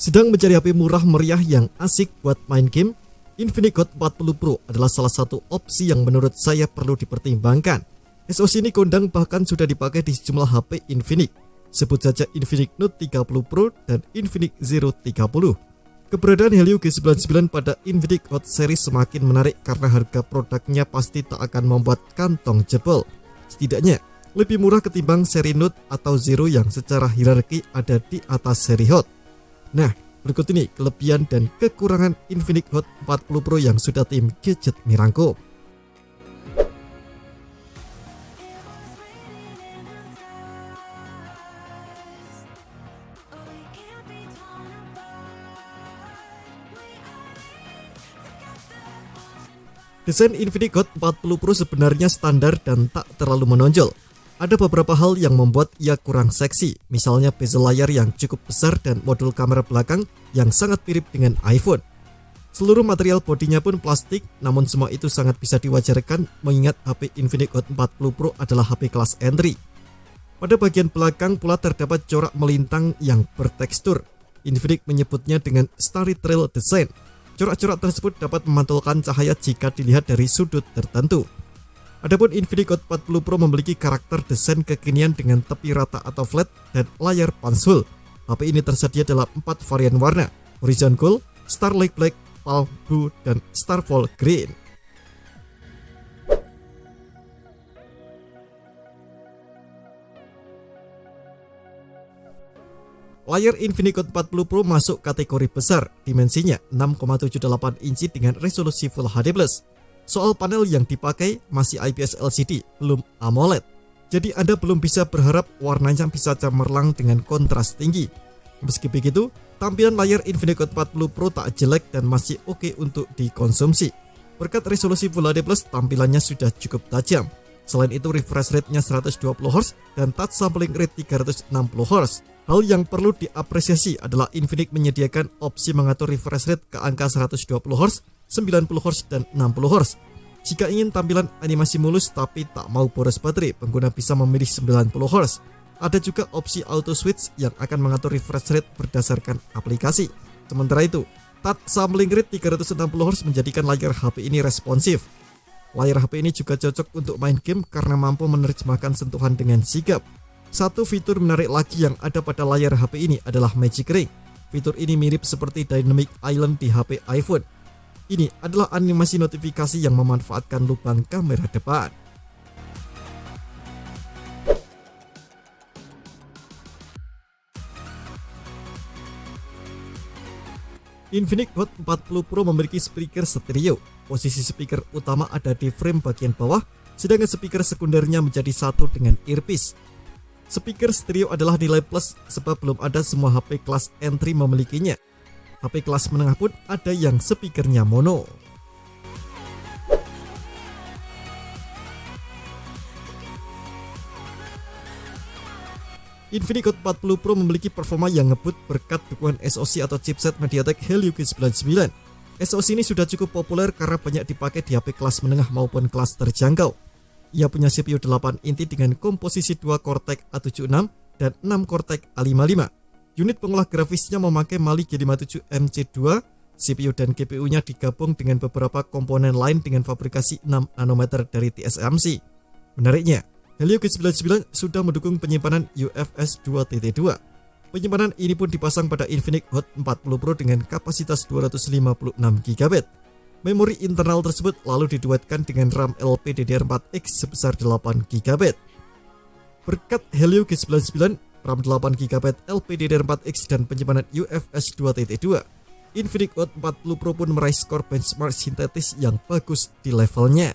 Sedang mencari HP murah meriah yang asik buat main game? Infinix Hot 40 Pro adalah salah satu opsi yang menurut saya perlu dipertimbangkan. SoC ini kondang bahkan sudah dipakai di sejumlah HP Infinix. Sebut saja Infinix Note 30 Pro dan Infinix Zero 30. Keberadaan Helio G99 pada Infinix Hot series semakin menarik karena harga produknya pasti tak akan membuat kantong jebol. Setidaknya lebih murah ketimbang seri Note atau Zero yang secara hierarki ada di atas seri Hot. Nah, berikut ini kelebihan dan kekurangan Infinix Hot 40 Pro yang sudah tim gadget merangkum. Desain Infinix Hot 40 Pro sebenarnya standar dan tak terlalu menonjol. Ada beberapa hal yang membuat ia kurang seksi, misalnya bezel layar yang cukup besar dan modul kamera belakang yang sangat mirip dengan iPhone. Seluruh material bodinya pun plastik, namun semua itu sangat bisa diwajarkan mengingat HP Infinix Hot 40 Pro adalah HP kelas entry. Pada bagian belakang pula terdapat corak melintang yang bertekstur. Infinix menyebutnya dengan Starry Trail Design. Corak-corak tersebut dapat memantulkan cahaya jika dilihat dari sudut tertentu. Adapun Infinix Hot 40 Pro memiliki karakter desain kekinian dengan tepi rata atau flat dan layar punch-hole. HP ini tersedia dalam 4 varian warna, Horizon Gold, Starlight Black, Palm Blue, dan Starfall Green. Layar Infinix Hot 40 Pro masuk kategori besar, dimensinya 6,78 inci dengan resolusi Full HD+. Soal panel yang dipakai masih IPS LCD, belum AMOLED. Jadi Anda belum bisa berharap warnanya bisa cemerlang dengan kontras tinggi. Meski begitu, tampilan layar Infinix Hot 40 Pro tak jelek dan masih oke untuk dikonsumsi. Berkat resolusi Full HD+, tampilannya sudah cukup tajam. Selain itu, refresh rate-nya 120Hz dan touch sampling rate 360Hz. Hal yang perlu diapresiasi adalah Infinix menyediakan opsi mengatur refresh rate ke angka 120Hz, 90Hz, dan 60Hz. Jika ingin tampilan animasi mulus tapi tak mau boros baterai, pengguna bisa memilih 90Hz. Ada juga opsi auto switch yang akan mengatur refresh rate berdasarkan aplikasi. Sementara itu, touch sampling rate 360Hz menjadikan layar HP ini responsif. Layar HP ini juga cocok untuk main game karena mampu menerjemahkan sentuhan dengan sigap. Satu fitur menarik lagi yang ada pada layar HP ini adalah Magic Ring. Fitur ini mirip seperti Dynamic Island di HP iPhone. Ini adalah animasi notifikasi yang memanfaatkan lubang kamera depan. Infinix Hot 40 Pro memiliki speaker stereo. Posisi speaker utama ada di frame bagian bawah, sedangkan speaker sekundernya menjadi satu dengan earpiece. Speaker stereo adalah nilai plus sebab belum ada semua HP kelas entry memilikinya. HP kelas menengah pun ada yang speakernya mono. Infinix Hot 40 Pro memiliki performa yang ngebut berkat dukungan SoC atau chipset MediaTek Helio G99. SoC ini sudah cukup populer karena banyak dipakai di HP kelas menengah maupun kelas terjangkau. Ia punya CPU 8 inti dengan komposisi 2 Cortex A76 dan 6 Cortex A55. Unit pengolah grafisnya memakai Mali G57 MC2, CPU dan GPU-nya digabung dengan beberapa komponen lain dengan fabrikasi 6 nanometer dari TSMC. Menariknya, Helio G99 sudah mendukung penyimpanan UFS 2.2. Penyimpanan ini pun dipasang pada Infinix Hot 40 Pro dengan kapasitas 256GB. Memori internal tersebut lalu diduetkan dengan RAM LPDDR4X sebesar 8GB. Berkat Helio G99, RAM 8GB LPDDR4X dan penyimpanan UFS 2.2, Infinix Hot 40 Pro pun meraih skor benchmark sintetis yang bagus di levelnya.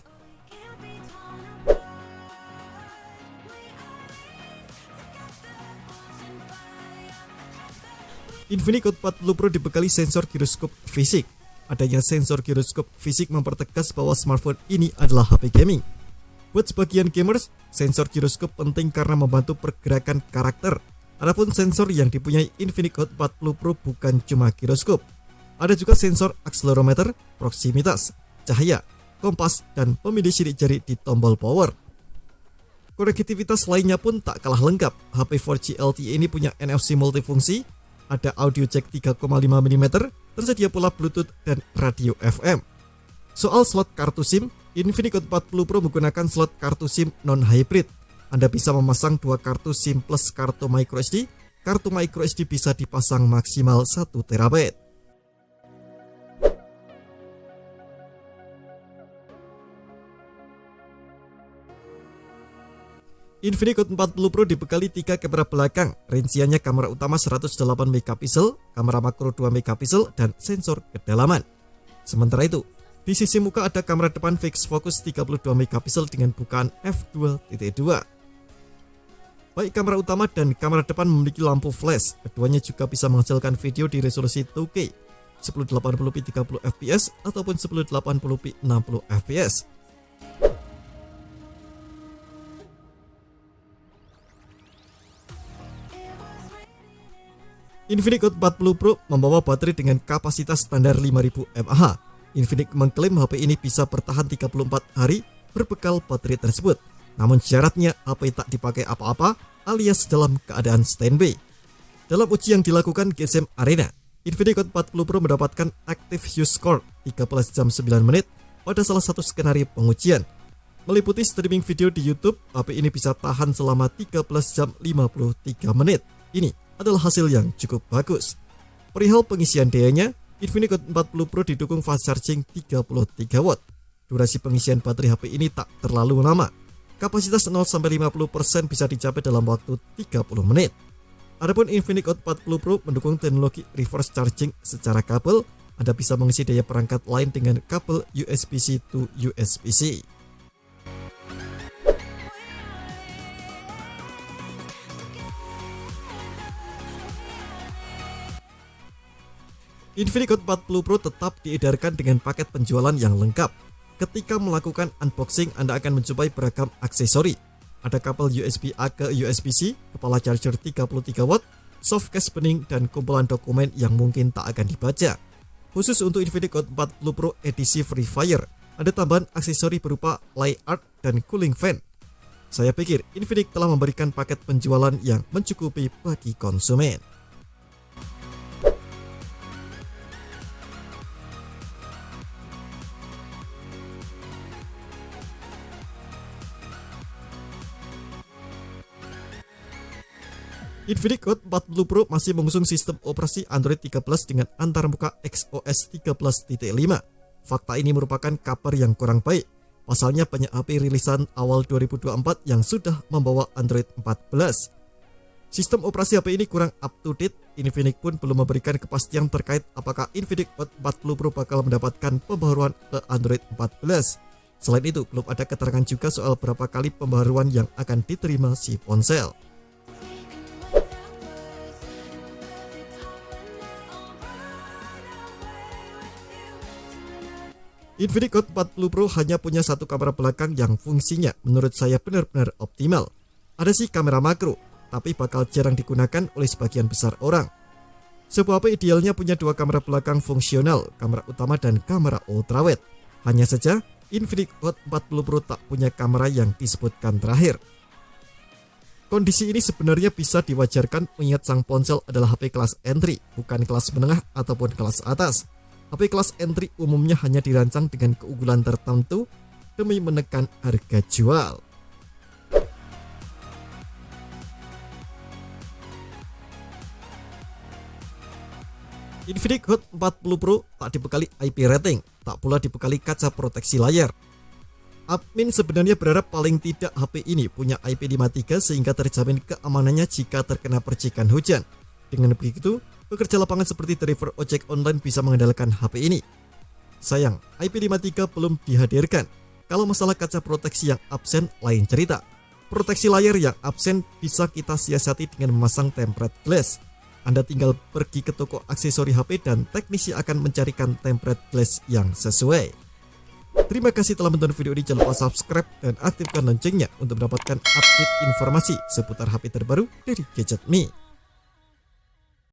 Infinix Hot 40 Pro dibekali sensor giroskop fisik. Adanya sensor giroskop fisik mempertegas bahwa smartphone ini adalah HP gaming. Buat sebagian gamers, sensor giroskop penting karena membantu pergerakan karakter. Adapun sensor yang dipunyai Infinix Hot 40 Pro bukan cuma giroskop. Ada juga sensor akselerometer, proximitas, cahaya, kompas, dan pemilih sidik jari di tombol power. Konektivitas lainnya pun tak kalah lengkap. HP 4G LTE ini punya NFC multifungsi, ada audio jack 3,5 mm, tersedia pula Bluetooth dan radio FM. Soal slot kartu SIM, Infinix Hot 40 Pro menggunakan slot kartu SIM non-hybrid. Anda bisa memasang dua kartu SIM plus kartu microSD. Kartu microSD bisa dipasang maksimal 1 TB. Infinix Hot 40 Pro dibekali 3 kamera belakang, rinciannya kamera utama 108 MP, kamera makro 2 MP, dan sensor kedalaman. Sementara itu, di sisi muka ada kamera depan fix fokus 32 MP dengan bukaan f2.2. Baik kamera utama dan kamera depan memiliki lampu flash, keduanya juga bisa menghasilkan video di resolusi 2K, 1080p 30 fps ataupun 1080p 60 fps. Infinix Hot 40 Pro membawa baterai dengan kapasitas standar 5000 mAh. Infinix mengklaim HP ini bisa bertahan 34 hari berbekal baterai tersebut. Namun syaratnya HP tak dipakai apa-apa alias dalam keadaan standby. Dalam uji yang dilakukan GSM Arena, Infinix Hot 40 Pro mendapatkan active use score 13 jam 9 menit pada salah satu skenario pengujian. Meliputi streaming video di YouTube, HP ini bisa tahan selama 13 jam 53 menit. Ini adalah hasil yang cukup bagus. Perihal pengisian dayanya, Infinix Hot 40 Pro didukung fast charging 33 watt. Durasi pengisian baterai HP ini tak terlalu lama. Kapasitas 0-50% bisa dicapai dalam waktu 30 menit. Adapun Infinix Hot 40 Pro mendukung teknologi reverse charging secara kabel. Anda bisa mengisi daya perangkat lain dengan kabel USB-C to USB-C. Infinix Hot 40 Pro tetap diedarkan dengan paket penjualan yang lengkap. Ketika melakukan unboxing, Anda akan menjumpai beragam aksesori. Ada kabel USB-A ke USB-C, kepala charger 33 watt, soft case bening, dan kumpulan dokumen yang mungkin tak akan dibaca. Khusus untuk Infinix Hot 40 Pro edisi Free Fire, ada tambahan aksesori berupa light art dan cooling fan. Saya pikir Infinix telah memberikan paket penjualan yang mencukupi bagi konsumen. Infinix Hot 40 Pro masih mengusung sistem operasi Android 13 dengan antarmuka XOS 13.5. Fakta ini merupakan kabar yang kurang baik. Pasalnya banyak HP rilisan awal 2024 yang sudah membawa Android 14. Sistem operasi HP ini kurang up to date. Infinix pun belum memberikan kepastian terkait apakah Infinix Hot 40 Pro bakal mendapatkan pembaharuan ke Android 14. Selain itu, belum ada keterangan juga soal berapa kali pembaharuan yang akan diterima si ponsel. Infinix Hot 40 Pro hanya punya satu kamera belakang yang fungsinya menurut saya benar-benar optimal. Ada sih kamera makro, tapi bakal jarang digunakan oleh sebagian besar orang. Sebuah HP idealnya punya dua kamera belakang fungsional, kamera utama dan kamera ultrawide. Hanya saja, Infinix Hot 40 Pro tak punya kamera yang disebutkan terakhir. Kondisi ini sebenarnya bisa diwajarkan mengingat sang ponsel adalah HP kelas entry, bukan kelas menengah ataupun kelas atas. HP kelas entry umumnya hanya dirancang dengan keunggulan tertentu demi menekan harga jual. Infinix Hot 40 Pro tak dibekali IP rating, tak pula dibekali kaca proteksi layar. Admin sebenarnya berharap paling tidak HP ini punya IP53 sehingga terjamin keamanannya jika terkena percikan hujan. Dengan begitu, pekerja lapangan seperti driver ojek online bisa mengandalkan HP ini. Sayang, IP53 belum dihadirkan. Kalau masalah kaca proteksi yang absen, lain cerita. Proteksi layar yang absen bisa kita siasati dengan memasang tempered glass. Anda tinggal pergi ke toko aksesori HP dan teknisi akan mencarikan tempered glass yang sesuai. Terima kasih telah menonton video ini. Jangan lupa subscribe dan aktifkan loncengnya untuk mendapatkan update informasi seputar HP terbaru dari Gadget Me.